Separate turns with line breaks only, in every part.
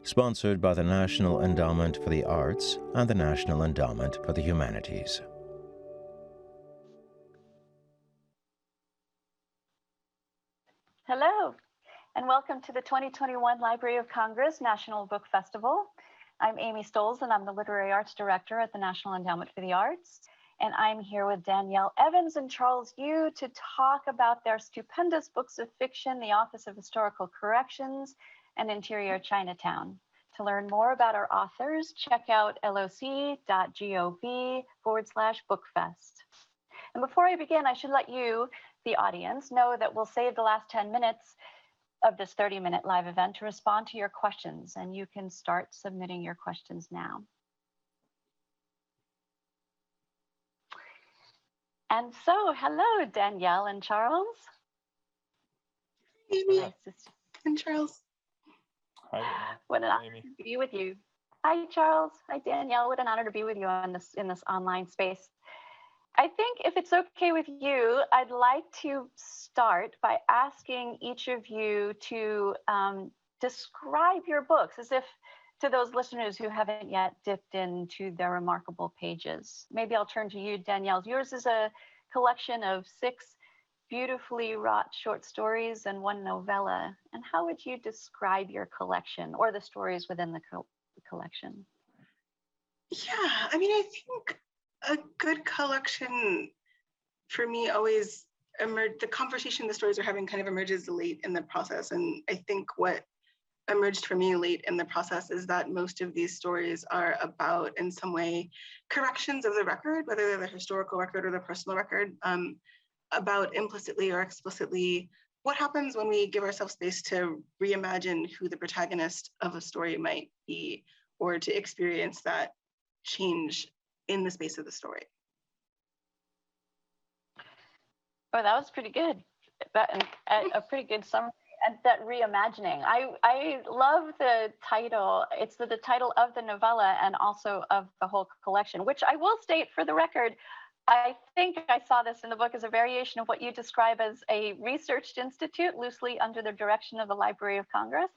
sponsored by the National Endowment for the Arts and the National Endowment for the Humanities.
Hello, and welcome to the 2021 Library of Congress National Book Festival. I'm Amy Stolz, and I'm the Literary Arts Director at the National Endowment for the Arts. And I'm here with Danielle Evans and Charles Yu to talk about their stupendous books of fiction, The Office of Historical Corrections and Interior Chinatown. To learn more about our authors, check out loc.gov/bookfest. And before I begin, I should let you, the audience, know that we'll save the last 10 minutes of this 30-minute live event to respond to your questions, and you can start submitting your questions now. And so, hello, Danielle and Charles.
Amy and Charles.
Hi,
what an honor to be with you. Hi, Charles. Hi, Danielle. What an honor to be with you in this online space. I think if it's okay with you, I'd like to start by asking each of you to describe your books as if to those listeners who haven't yet dipped into their remarkable pages. Maybe I'll turn to you, Danielle. Yours is a collection of 6 beautifully wrought short stories and 1 novella. And how would you describe your collection or the stories within the collection?
Yeah, I mean, I think a good collection for me always the conversation the stories are having kind of emerges late in the process. And I think what emerged for me late in the process is that most of these stories are about, in some way, corrections of the record, whether they're the historical record or the personal record, about implicitly or explicitly what happens when we give ourselves space to reimagine who the protagonist of a story might be, or to experience that change in the space of the story.
Oh, that was pretty good. A pretty good summary. And that reimagining. I love the title. It's the title of the novella and also of the whole collection, which I will state for the record, I think I saw this in the book as a variation of what you describe as a research institute, loosely under the direction of the Library of Congress.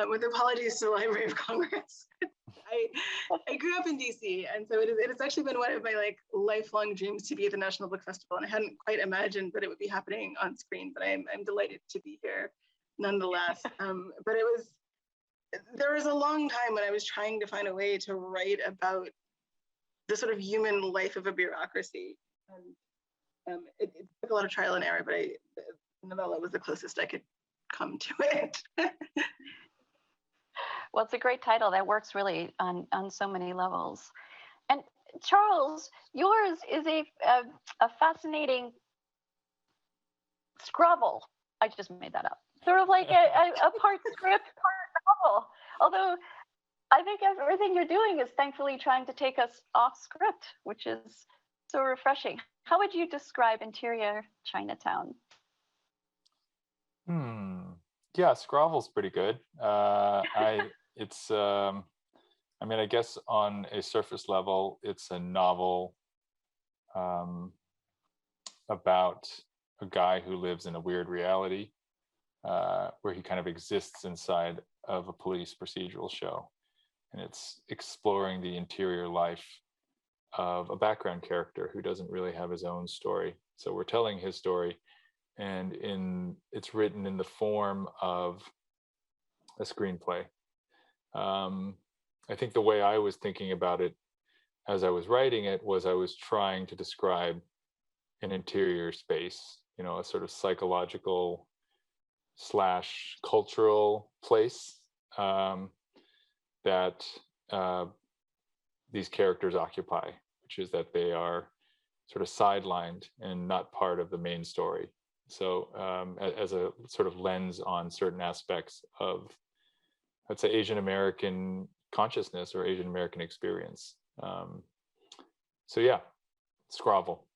With apologies to the Library of Congress. I grew up in DC, and so it has actually been one of my lifelong dreams to be at the National Book Festival, and I hadn't quite imagined that it would be happening on screen, but I'm delighted to be here nonetheless. But there was a long time when I was trying to find a way to write about the sort of human life of a bureaucracy, and it took a lot of trial and error, but the novella was the closest I could come to it.
Well, it's a great title that works really on so many levels. And Charles, yours is a fascinating scrabble. I just made that up. Sort of like a part script, part novel. Although I think everything you're doing is thankfully trying to take us off script, which is so refreshing. How would you describe Interior Chinatown?
Yeah, Scravel's pretty good. I mean, I guess on a surface level, it's a novel about a guy who lives in a weird reality where he kind of exists inside of a police procedural show. And it's exploring the interior life of a background character who doesn't really have his own story. So we're telling his story, and it's written in the form of a screenplay. I think the way I was thinking about it as I was writing it was I was trying to describe an interior space, a sort of psychological / cultural place that these characters occupy, which is that they are sort of sidelined and not part of the main story. So as a sort of lens on certain aspects of, let's say, Asian American consciousness or Asian American experience. So yeah, Scravel.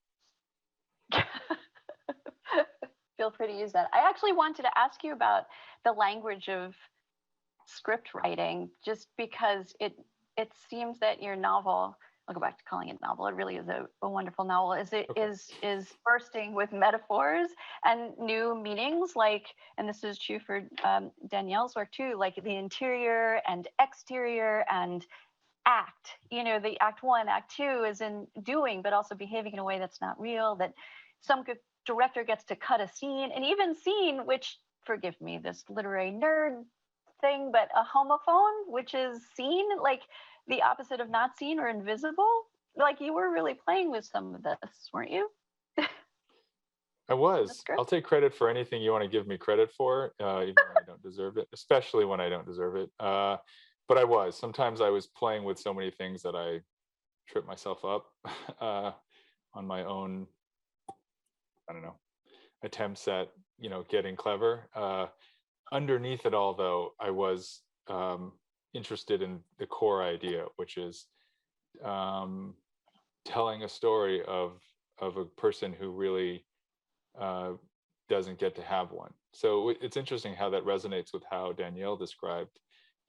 Feel free to use that. I actually wanted to ask you about the language of script writing, just because it seems that your novel, I'll go back to calling it a novel. It really is a wonderful novel. Is it
Okay.
is bursting with metaphors and new meanings, like, and this is true for Danielle's work too, like the interior and exterior and act. The act one, act two is in doing, but also behaving in a way that's not real. That some good director gets to cut a scene, and even scene, which, forgive me, this literary nerd thing, but a homophone, which is seen, like the opposite of not seen or invisible. Like, you were really playing with some of this, weren't you?
I was.
That's great.
I'll take credit for anything you want to give me credit for, even when I don't deserve it, especially when I don't deserve it. But I was. Sometimes I was playing with so many things that I tripped myself up on my own, I don't know, attempts at, getting clever. Underneath it all, though, I was interested in the core idea, which is telling a story of a person who really doesn't get to have one. So it's interesting how that resonates with how Danielle described,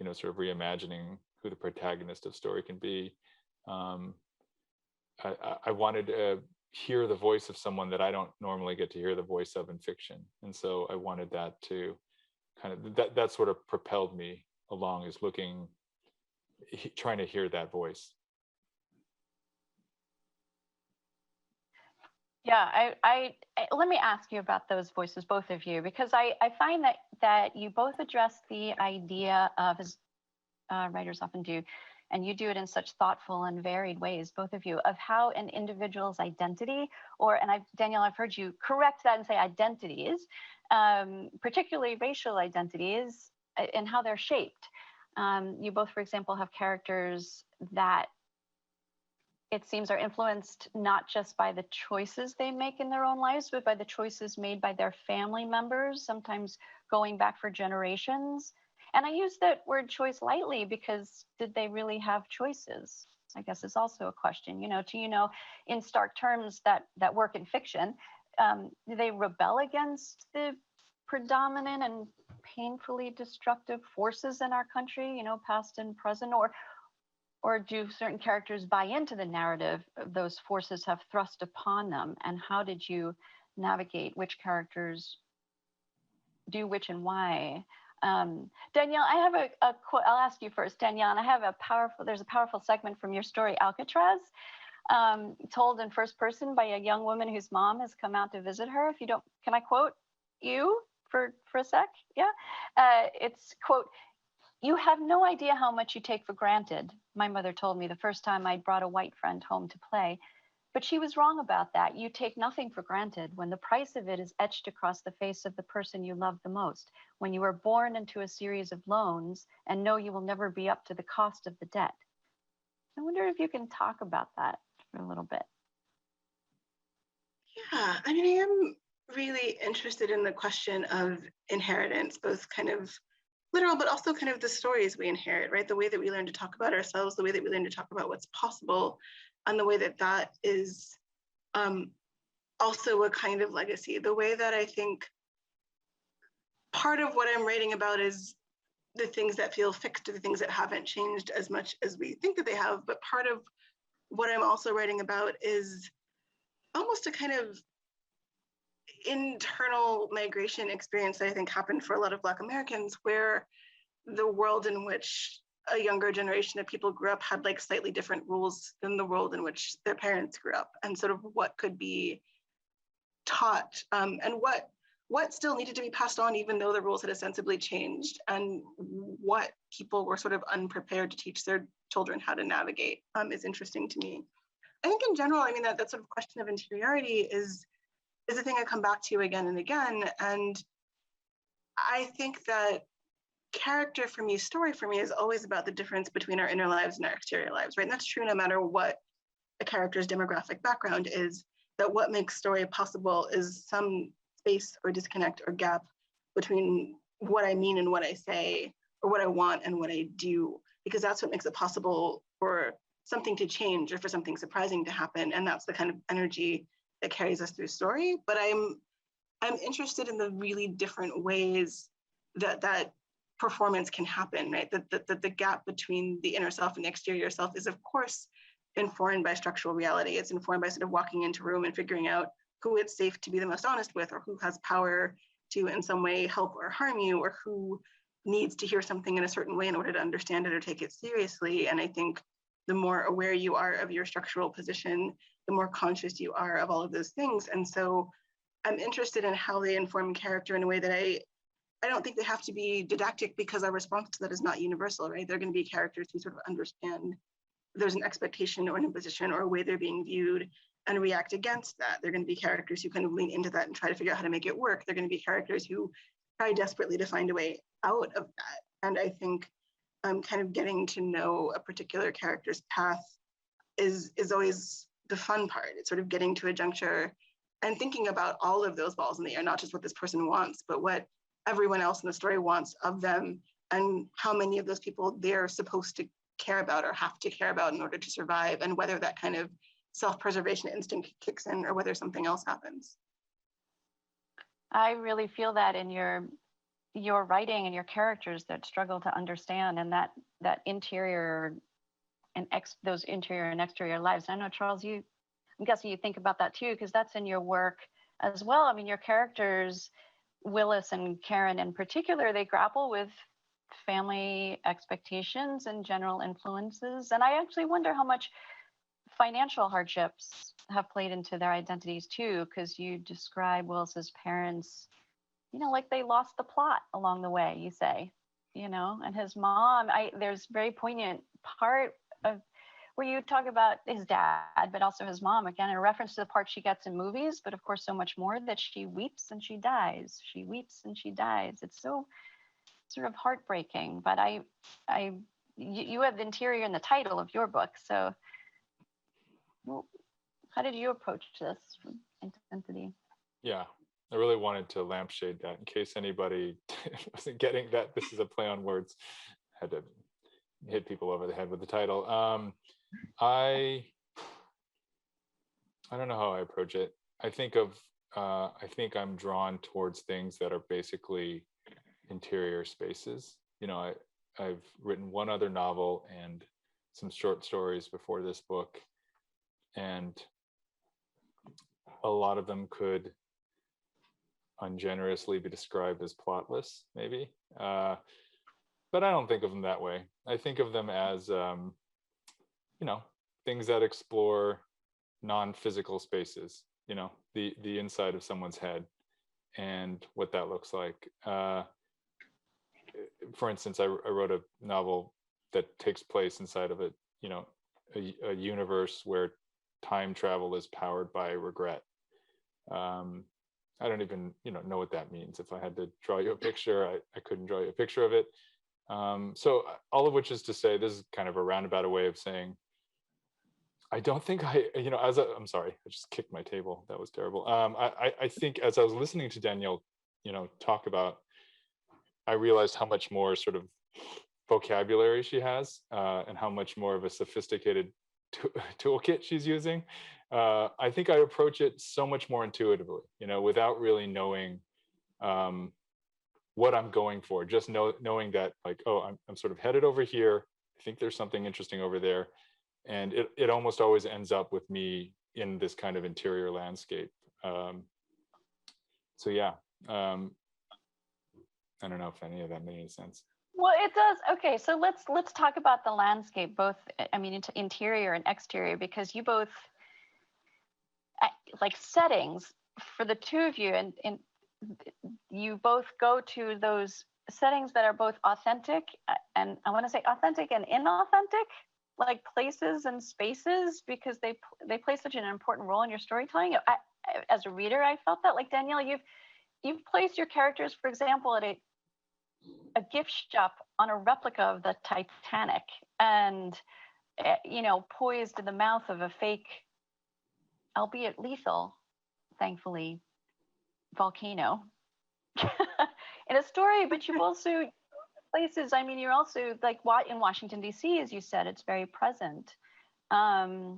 sort of reimagining who the protagonist of story can be. I wanted to hear the voice of someone that I don't normally get to hear the voice of in fiction, and so I wanted that to kind of that sort of propelled me along, is trying to hear that voice.
Yeah, I let me ask you about those voices, both of you, because I find that you both address the idea of, as writers often do, and you do it in such thoughtful and varied ways, both of you, of how an individual's identity, Danielle, I've heard you correct that and say identities, particularly racial identities, and how they're shaped. You both, for example, have characters that it seems are influenced not just by the choices they make in their own lives, but by the choices made by their family members, sometimes going back for generations. And I use that word choice lightly, because did they really have choices? I guess is also a question. In stark terms, that work in fiction, do they rebel against the predominant and painfully destructive forces in our country, past and present, or do certain characters buy into the narrative those forces have thrust upon them? And how did you navigate which characters do which and why? Danielle, I have a quote. I'll ask you first, Danielle. And I have there's a powerful segment from your story, Alcatraz, told in first person by a young woman whose mom has come out to visit her. If you don't, can I quote you for a sec? Yeah. It's, quote, "You have no idea how much you take for granted. My mother told me the first time I brought a white friend home to play. But she was wrong about that. You take nothing for granted when the price of it is etched across the face of the person you love the most, when you are born into a series of loans and know you will never be up to the cost of the debt." I wonder if you can talk about that for a little bit.
Yeah, I mean, I am really interested in the question of inheritance, both kind of literal, but also kind of the stories we inherit, right? The way that we learn to talk about ourselves, the way that we learn to talk about what's possible, and the way that is also a kind of legacy. The way that I think part of what I'm writing about is the things that feel fixed, to the things that haven't changed as much as we think that they have. But part of what I'm also writing about is almost a kind of internal migration experience that I think happened for a lot of Black Americans, where the world in which a younger generation of people grew up had like slightly different rules than the world in which their parents grew up, and sort of what could be taught, and what still needed to be passed on, even though the rules had ostensibly changed, and what people were sort of unprepared to teach their children how to navigate, is interesting to me. I think in general, I mean, that sort of question of interiority is a thing I come back to again and again. And I think that character for me, story for me, is always about the difference between our inner lives and our exterior lives, right? And that's true no matter what a character's demographic background is, that what makes story possible is some space or disconnect or gap between what I mean and what I say, or what I want and what I do, because that's what makes it possible for something to change or for something surprising to happen. And that's the kind of energy that carries us through story. But I'm interested in the really different ways that performance can happen, right? That the gap between the inner self and the exterior self is, of course, informed by structural reality. It's informed by sort of walking into a room and figuring out who it's safe to be the most honest with, or who has power to in some way help or harm you, or who needs to hear something in a certain way in order to understand it or take it seriously. And I think the more aware you are of your structural position, the more conscious you are of all of those things. And so I'm interested in how they inform character in a way that I don't think they have to be didactic, because our response to that is not universal, right? They're going to be characters who sort of understand there's an expectation or an imposition or a way they're being viewed and react against that. They're going to be characters who kind of lean into that and try to figure out how to make it work. They're going to be characters who try desperately to find a way out of that. And I think kind of getting to know a particular character's path is always the fun part. It's sort of getting to a juncture and thinking about all of those balls in the air, not just what this person wants, but what everyone else in the story wants of them, and how many of those people they're supposed to care about or have to care about in order to survive, and whether that kind of self-preservation instinct kicks in or whether something else happens.
I really feel that in your writing and your characters that struggle to understand, and that interior and those interior and exterior lives. I know, Charles, I'm guessing you think about that too, because that's in your work as well. I mean, your characters, Willis and Karen in particular, they grapple with family expectations and general influences. And I actually wonder how much financial hardships have played into their identities too, because you describe Willis's parents, like they lost the plot along the way, you say, and his mom, there's very poignant part of where you talk about his dad, but also his mom, again, in reference to the part she gets in movies, but of course so much more, that she weeps and she dies. She weeps and she dies. It's so sort of heartbreaking, but you have the interior in the title of your book. So how did you approach this intensity?
Yeah, I really wanted to lampshade that in case anybody wasn't getting that this is a play on words. Had to hit people over the head with the title. I don't know how I approach it. I think I'm drawn towards things that are basically interior spaces. I've written one other novel and some short stories before this book, and a lot of them could ungenerously be described as plotless, maybe. But I don't think of them that way. I think of them as, things that explore non-physical spaces, the inside of someone's head and what that looks like. For instance, I wrote a novel that takes place inside of a universe where time travel is powered by regret. I don't even know what that means. If I had to draw you a picture, I couldn't draw you a picture of it. So all of which is to say, this is kind of a roundabout way of saying, I don't think I'm sorry, I just kicked my table. That was terrible. I think as I was listening to Danielle, talk about, I realized how much more sort of vocabulary she has, and how much more of a sophisticated toolkit she's using. I think I approach it so much more intuitively, without really knowing what I'm going for. Just knowing that, like, oh, I'm sort of headed over here. I think there's something interesting over there. And it almost always ends up with me in this kind of interior landscape. So yeah, I don't know if any of that made any sense.
Well, it does. Okay, so let's talk about the landscape, both, into interior and exterior, because you both, like settings for the two of you, and you both go to those settings that are both authentic, and I want to say authentic and inauthentic, like places and spaces, because they play such an important role in your storytelling. As a reader, I felt that. Like, Danielle, you've placed your characters, for example, at a gift shop on a replica of the Titanic, and poised in the mouth of a fake, albeit lethal, thankfully, volcano in a story. But you've also places, you're also like in Washington, D.C., as you said, it's very present. Where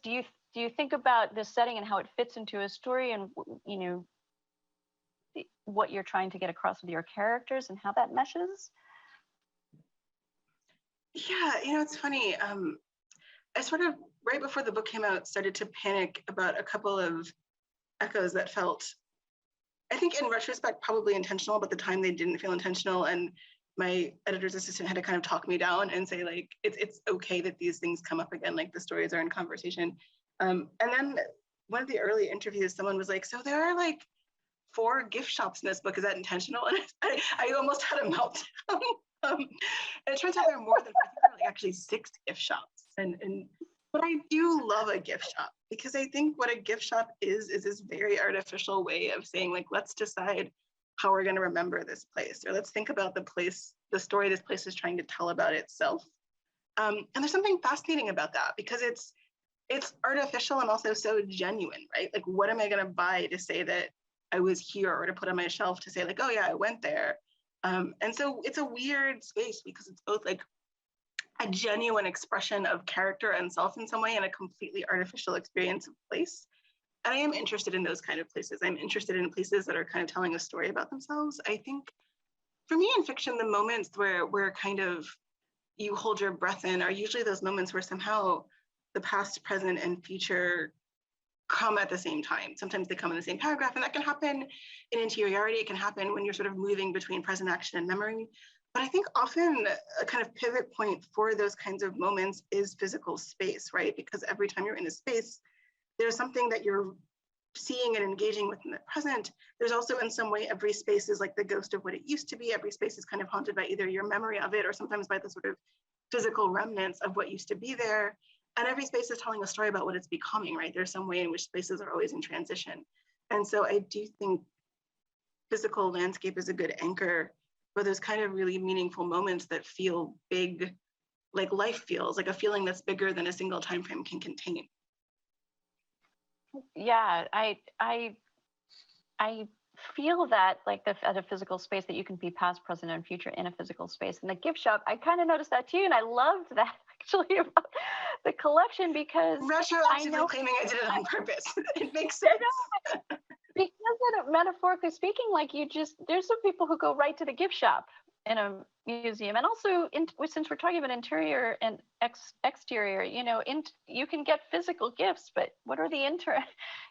do you think about this setting and how it fits into a story, and what you're trying to get across with your characters and how that meshes?
Yeah, it's funny. I sort of, right before the book came out, started to panic about a couple of echoes that felt, I think in retrospect, probably intentional, but at the time they didn't feel intentional. And my editor's assistant had to kind of talk me down and say, like, it's okay that these things come up again, like the stories are in conversation. And then one of the early interviews, someone was like, so there are like 4 gift shops in this book. Is that intentional? And I almost had a meltdown. And it turns out there are more than, I think there are like actually 6 gift shops. And but I do love a gift shop, because I think what a gift shop is this very artificial way of saying, like, let's decide how we're going to remember this place, or let's think about the story this place is trying to tell about itself. And there's something fascinating about that, because it's artificial and also so genuine, right? Like, what am I going to buy to say that I was here, or to put on my shelf to say, like, oh yeah, I went there. And so it's a weird space, because it's both like a genuine expression of character and self in some way, and a completely artificial experience of place. And I am interested in those kind of places. I'm interested in places that are kind of telling a story about themselves. I think for me in fiction, the moments where kind of you hold your breath in are usually those moments where somehow the past, present, and future come at the same time. Sometimes they come in the same paragraph, and that can happen in interiority. It can happen when you're sort of moving between present action and memory. But I think often a kind of pivot point for those kinds of moments is physical space, right? Because every time you're in a space, there's something that you're seeing and engaging with in the present. There's also, in some way, every space is like the ghost of what it used to be. Every space is kind of haunted by either your memory of it, or sometimes by the sort of physical remnants of what used to be there. And every space is telling a story about what it's becoming, right? There's some way in which spaces are always in transition. And so I do think physical landscape is a good anchor for those kind of really meaningful moments that feel big, like life feels, like a feeling that's bigger than a single time frame can contain.
Yeah, I feel that, like, at a physical space, that you can be past, present, and future in a physical space. And the gift shop, I kind of noticed that too, and I loved that actually about the collection, because I
Retroactively
know
claiming I did it on purpose. It makes sense.
because metaphorically speaking, like, there's some people who go right to the gift shop in a museum. And also, since we're talking about interior and exterior, you can get physical gifts, but what are the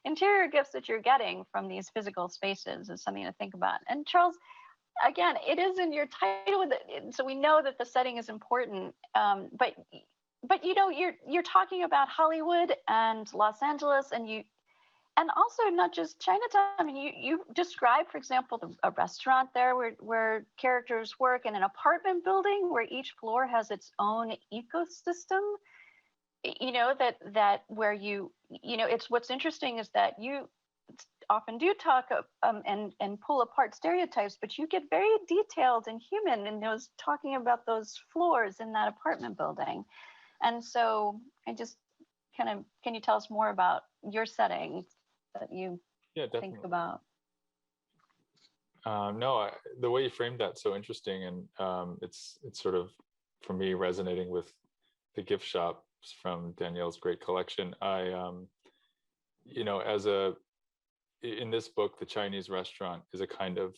interior gifts that you're getting from these physical spaces is something to think about. And Charles, again, it is in your title, so we know that the setting is important. But you're talking about Hollywood and Los Angeles, and also not just Chinatown. I mean, you describe, for example, a restaurant there where characters work, and an apartment building where each floor has its own ecosystem. That where it's, what's interesting is that you often do talk and pull apart stereotypes, but you get very detailed and human in those, talking about those floors in that apartment building. And so I just can you tell us more about your setting that you think about?
No, the way you framed that so interesting, and it's sort of, for me, resonating with the gift shops from Danielle's great collection. In this book, the Chinese restaurant is a kind of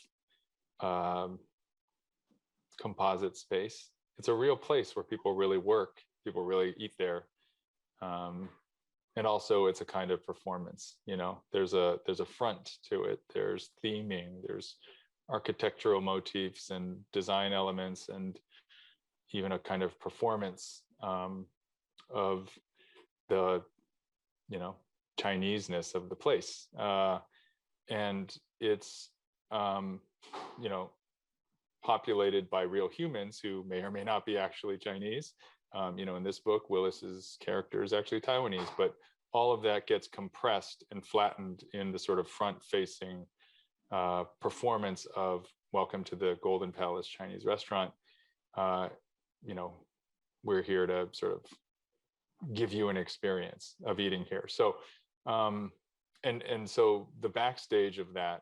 composite space. It's a real place where people really work, people really eat there. And also it's a kind of performance. There's a front to it. There's theming, there's architectural motifs and design elements, and even a kind of performance of the Chineseness of the place. And it's populated by real humans who may or may not be actually Chinese. In this book, Willis's character is actually Taiwanese, but all of that gets compressed and flattened in the sort of front-facing performance of Welcome to the Golden Palace Chinese Restaurant. We're here to sort of give you an experience of eating here. So, and so the backstage of that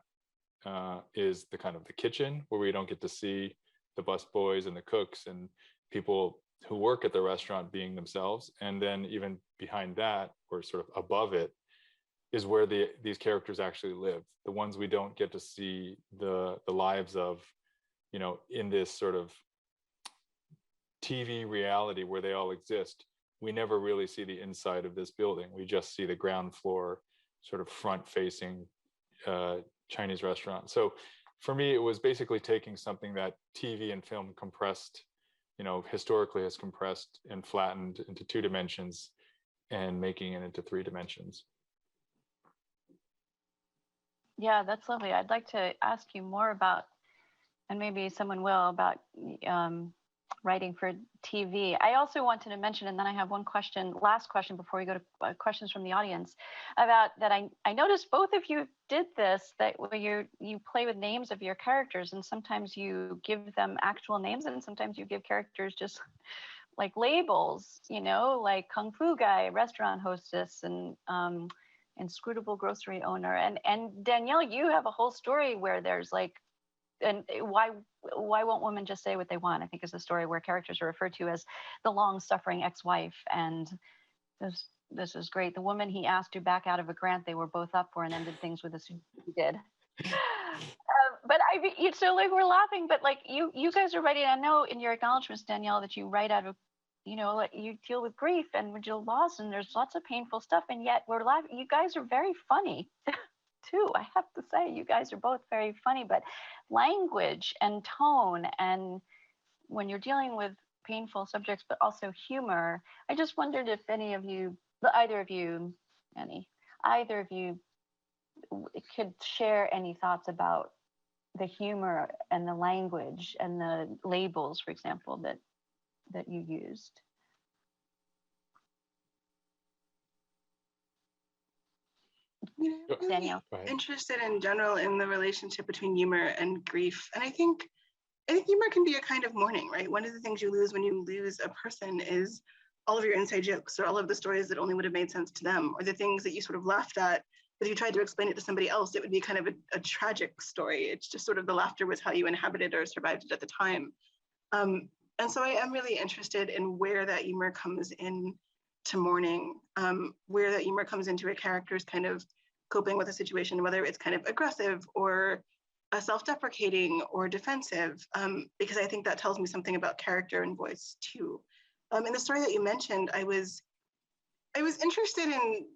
is the kind of the kitchen, where we don't get to see the busboys and the cooks and people who work at the restaurant being themselves. And then even behind that, or sort of above it, is where these characters actually live. The ones we don't get to see the lives of, in this sort of TV reality where they all exist, we never really see the inside of this building. We just see the ground floor, sort of front-facing Chinese restaurant. So for me, it was basically taking something that TV and film compressed, historically has compressed and flattened into 2 dimensions and making it into 3 dimensions.
Yeah, that's lovely. I'd like to ask you more about, and maybe someone will, about writing for TV. I also wanted to mention, and then I have one question, last question before we go to questions from the audience, about that I noticed both of you did this, that where you play with names of your characters, and sometimes you give them actual names, and sometimes you give characters just like labels, like Kung Fu guy, restaurant hostess, and inscrutable grocery owner. And Danielle, you have a whole story where there's like, and why won't women just say what they want? I think is a story where characters are referred to as the long-suffering ex-wife, and this is great. The woman he asked to back out of a grant they were both up for and ended things with a suit he did. But so like we're laughing, but like you guys are writing. I know in your acknowledgments, Danielle, that you write out of, like you deal with grief and with your loss, and there's lots of painful stuff, and yet we're laughing. You guys are very funny. Too, I have to say, you guys are both very funny, but language and tone, and when you're dealing with painful subjects, but also humor, I just wondered if either of you could share any thoughts about the humor and the language and the labels, for example, that you used.
I'm really
Danielle.
interested in general in the relationship between humor and grief. And I think humor can be a kind of mourning, right? One of the things you lose when you lose a person is all of your inside jokes, or all of the stories that only would have made sense to them, or the things that you sort of laughed at. If you tried to explain it to somebody else, it would be kind of a tragic story. It's just sort of the laughter was how you inhabited or survived it at the time. And so I am really interested in where that humor comes in to mourning, where that humor comes into a character's kind of coping with a situation, whether it's kind of aggressive or self-deprecating or defensive, because I think that tells me something about character and voice too. In the story that you mentioned, I was interested in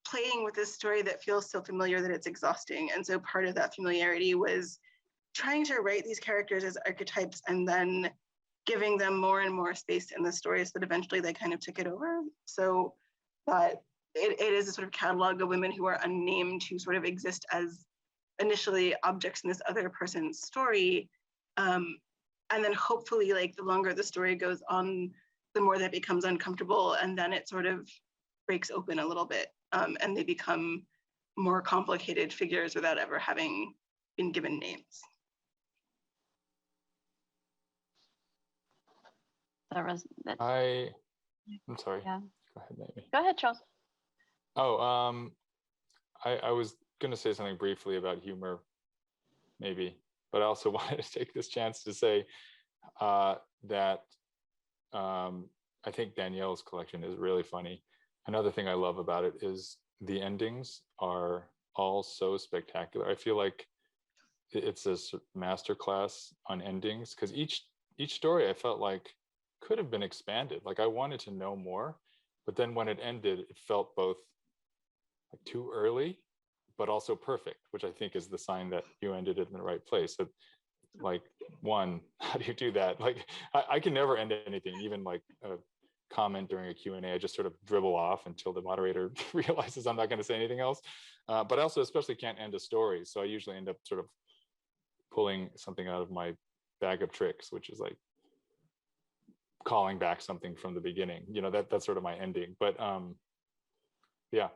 playing with this story that feels so familiar that it's exhausting. And so part of that familiarity was trying to write these characters as archetypes and then giving them more and more space in the story so that eventually they kind of took it over. So that it is a sort of catalog of women who are unnamed, who sort of exist as initially objects in this other person's story. And then hopefully, like, the longer the story goes on, the more that becomes uncomfortable, and then it sort of breaks open a little bit, and they become more complicated figures without ever having been given names.
I'm sorry.
Yeah.
Go ahead, Amy.
Go ahead, Charles.
Oh, I was going to say something briefly about humor, maybe, but I also wanted to take this chance to say that I think Danielle's collection is really funny. Another thing I love about it is the endings are all so spectacular. I feel like it's a masterclass on endings, because each story I felt like could have been expanded. Like, I wanted to know more, but then when it ended, it felt both like too early, but also perfect, which I think is the sign that you ended it in the right place. So, like, one, how do you do that? Like, I can never end anything, even like a comment during a Q&A. I just sort of dribble off until the moderator realizes I'm not going to say anything else. But I also especially can't end a story. So I usually end up sort of pulling something out of my bag of tricks, which is like calling back something from the beginning. That's sort of my ending. But yeah,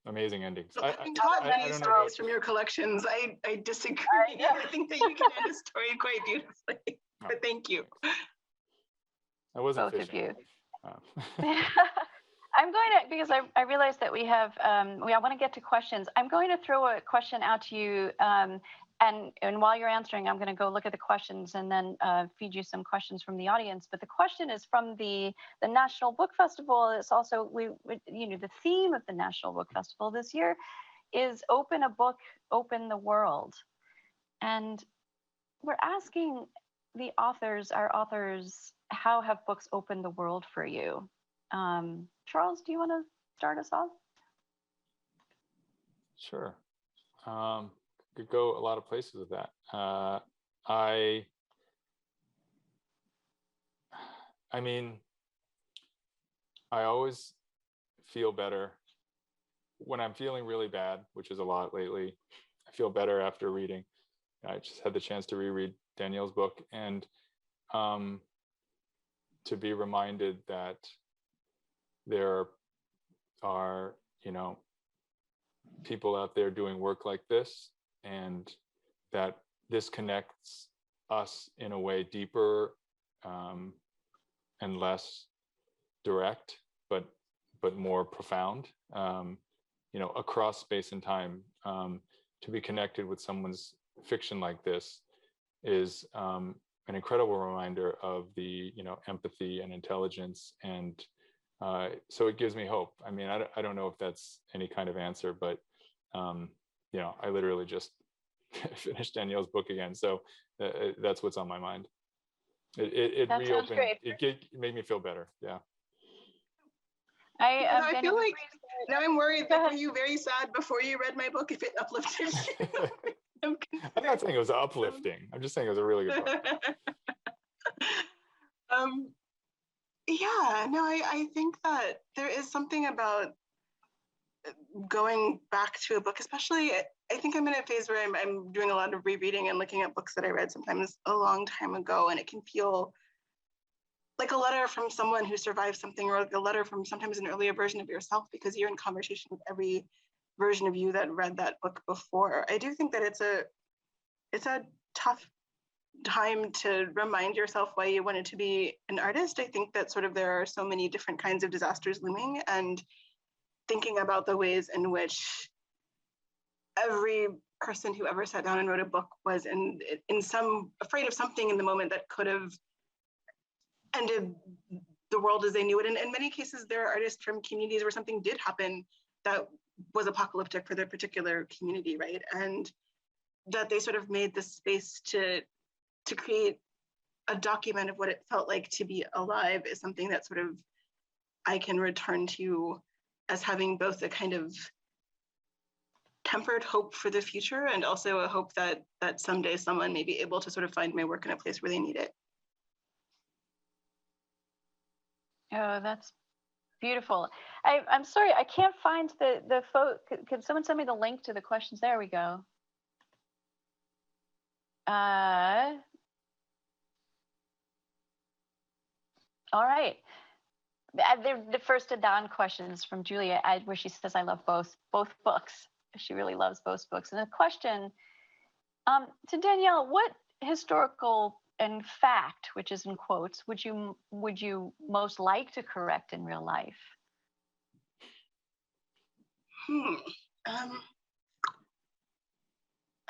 amazing endings.
Having taught many styles from your collections, I disagree. I think that you can end a story quite beautifully. But thank you.
I wasn't
Both
fishing.
of you. I'm going to, because I realize that we have, I want to get to questions. I'm going to throw a question out to you. And while you're answering, I'm going to go look at the questions and then feed you some questions from the audience. But the question is from the National Book Festival. It's also, the theme of the National Book Festival this year is open a book, open the world. And we're asking the authors, our authors, how have books opened the world for you? Charles, do you want to start us off?
Sure. Could go a lot of places with that. I mean, I always feel better when I'm feeling really bad, which is a lot lately. I feel better after reading. I just had the chance to reread Danielle's book, and to be reminded that there are, people out there doing work like this, and that this connects us in a way deeper and less direct, but more profound, across space and time. To be connected with someone's fiction like this is an incredible reminder of the empathy and intelligence, and so it gives me hope. I mean, I don't know if that's any kind of answer, but I literally just finished Danielle's book again, so that's what's on my mind. It
That sounds
reopened.
great.
It made me feel better. Yeah.
I feel like now I'm worried
Go
that were
ahead.
you very sad before you read my book if it uplifted you?
I'm not saying it was uplifting. I'm just saying it was a really good book.
Yeah, no, I think that there is something about going back to a book, especially I think I'm in a phase where I'm doing a lot of rereading and looking at books that I read sometimes a long time ago, and it can feel like a letter from someone who survived something, or like a letter from sometimes an earlier version of yourself, because you're in conversation with every version of you that read that book before. I do think that it's a tough time to remind yourself why you wanted to be an artist. I think that sort of there are so many different kinds of disasters looming, and thinking about the ways in which every person who ever sat down and wrote a book was in some afraid of something in the moment that could have ended the world as they knew it. And in many cases, there are artists from communities where something did happen that was apocalyptic for their particular community, right? And that they sort of made this space to create a document of what it felt like to be alive is something that sort of I can return to as having both a kind of tempered hope for the future, and also a hope that someday someone may be able to sort of find my work in a place where they need it.
Oh, that's beautiful. I'm sorry, I can't find the photo. Could someone send me the link to the questions? There we go. All right. The first Adan questions from Julia, where she says, "I love both books." She really loves both books. And the question to Danielle: what historical and fact, which is in quotes, would you most like to correct in real life?
I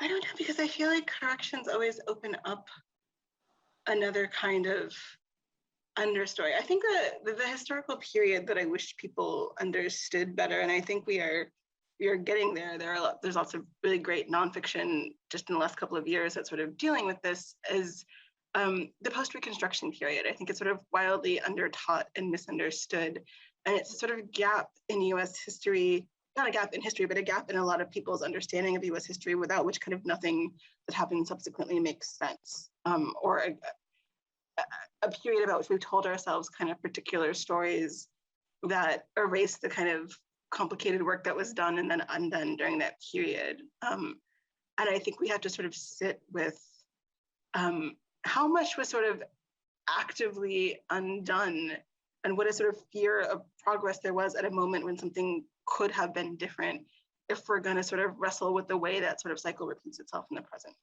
don't know, because I feel like corrections always open up another kind of understory. I think that the historical period that I wish people understood better, and I think we are getting there. There's lots of really great nonfiction just in the last couple of years that's sort of dealing with this, is the post-Reconstruction period. I think it's sort of wildly undertaught and misunderstood, and it's a sort of gap in U.S. history. Not a gap in history, but a gap in a lot of people's understanding of U.S. history, without which kind of nothing that happened subsequently makes sense, or a period about which we've told ourselves kind of particular stories that erase the kind of complicated work that was done and then undone during that period. And I think we have to sort of sit with how much was sort of actively undone, and what a sort of fear of progress there was at a moment when something could have been different, if we're going to sort of wrestle with the way that sort of cycle repeats itself in the present.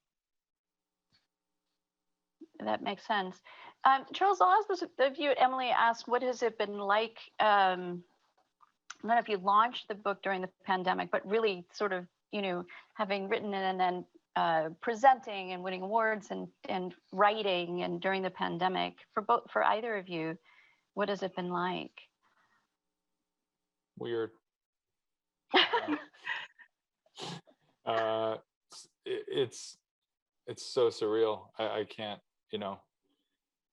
That makes sense. Charles, I'll ask this of you. Emily asked, what has it been like? I don't know if you launched the book during the pandemic, but really sort of, having written it and then presenting and winning awards and writing, and during the pandemic, for either of you, what has it been like?
Weird. It's so surreal. I can't,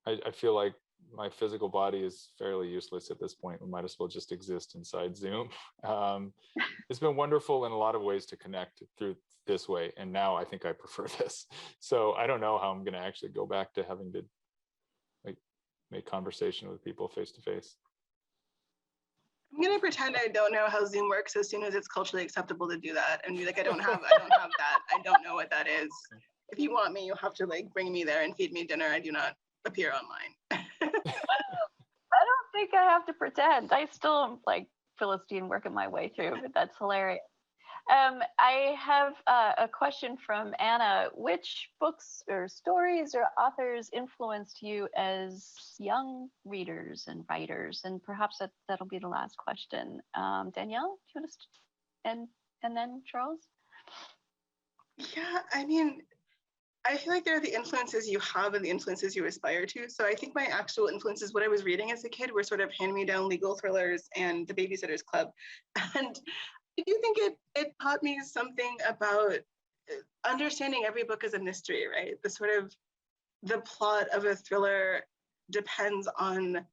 I feel like my physical body is fairly useless at this point. We might as well just exist inside Zoom. It's been wonderful in a lot of ways to connect through this way. And now I think I prefer this. So I don't know how I'm going to actually go back to having to like make conversation with people face to face.
I'm gonna pretend I don't know how Zoom works as soon as it's culturally acceptable to do that, and be like, I don't have that. I don't know what that is. If you want me, you have to like bring me there and feed me dinner. I do not appear online.
I don't think I have to pretend. I still am like Philistine working my way through, but that's hilarious. I have a question from Anna. Which books or stories or authors influenced you as young readers and writers? And perhaps that'll be the last question. Danielle, do you want to, and then Charles?
Yeah, I mean, I feel like there are the influences you have and the influences you aspire to. So I think my actual influences, what I was reading as a kid, were sort of hand-me-down legal thrillers and The Babysitter's Club. And I do think it taught me something about understanding every book as a mystery, right? The plot of a thriller depends on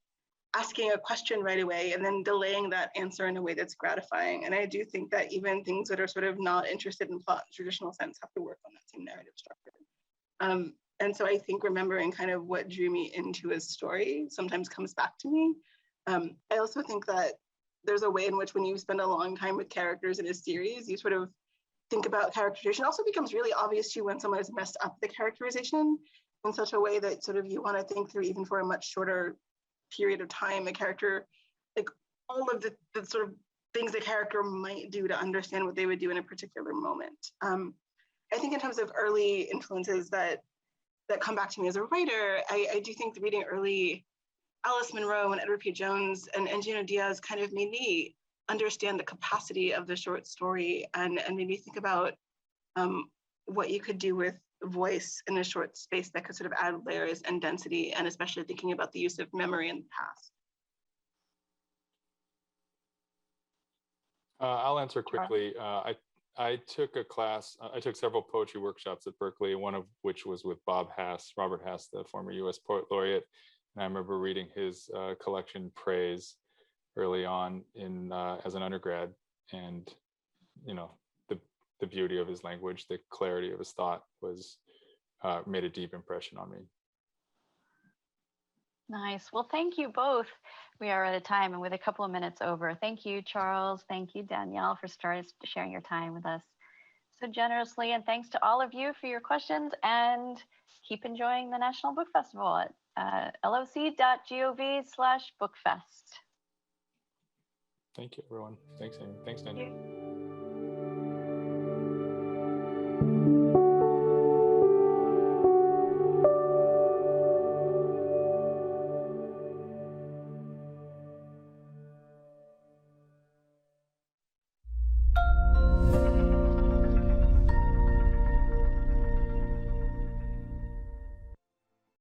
asking a question right away and then delaying that answer in a way that's gratifying. And I do think that even things that are sort of not interested in plot in traditional sense have to work on that same narrative structure. And so I think remembering kind of what drew me into a story sometimes comes back to me. I also think that there's a way in which when you spend a long time with characters in a series, you sort of think about characterization. It also becomes really obvious to you when someone has messed up the characterization in such a way that sort of you want to think through, even for a much shorter period of time, a character, like all of the sort of things the character might do to understand what they would do in a particular moment. I think in terms of early influences that come back to me as a writer, I do think reading early Alice Munro and Edward P. Jones and Junot Diaz kind of made me understand the capacity of the short story and made me think about what you could do with voice in a short space that could sort of add layers and density, and especially thinking about the use of memory in the past.
I'll answer quickly. I took a class, I took several poetry workshops at Berkeley, one of which was with Robert Hass, the former US Poet Laureate. And I remember reading his collection Praise early on as an undergrad, and the beauty of his language, the clarity of his thought made a deep impression on me.
Nice. Well, thank you both. We are out of time and with a couple of minutes over. Thank you, Charles. Thank you, Danielle, for sharing your time with us so generously. And thanks to all of you for your questions, and keep enjoying the National Book Festival at loc.gov/bookfest.
Thank you, everyone. Thanks, Amy. Thanks, Danielle.
Thank you.